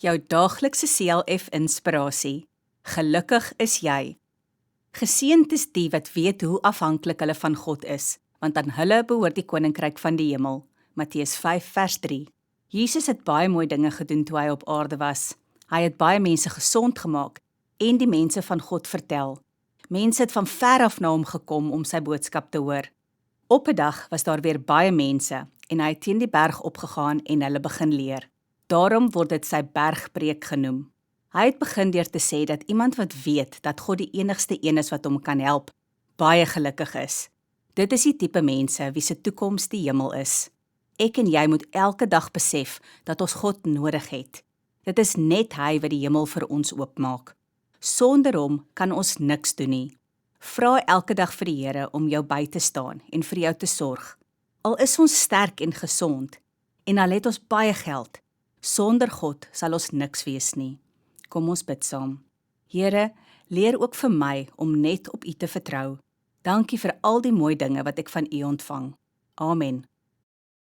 Jou daaglikse CLF-inspirasie. Gelukkig is jy. Geseënd is die wat weet hoe afhanklik hulle van God is, want aan hulle behoort die koninkryk van die hemel. Matteus 5 vers 3. Jesus het baie mooi dinge gedoen toe hy op aarde was. Hy het baie mense gesond gemaak en die mense van God vertel. Mense het van ver af na hom gekom om sy boodskap te hoor. Op 'n dag was daar weer baie mense en hy het teen die berg opgegaan en hulle begin leer. Daarom word dit sy bergpreek genoem. Hy het begin deur te sê dat iemand wat weet dat God die enigste een is wat hom kan help, baie gelukkig is. Dit is die tipe mense wie se toekoms die hemel is. Ek en jy moet elke dag besef dat ons God nodig het. Dit is net hy wat die hemel vir ons oopmaak. Sonder hom kan ons niks doen nie. Vra elke dag vir die Here om jou by te staan en vir jou te sorg. Al is ons sterk en gesond, en al het ons baie geld, sonder God sal ons niks wees nie. Kom ons bid saam. Here, leer ook vir my om net op U te vertrou. Dankie vir al die mooi dinge wat ek van U ontvang. Amen.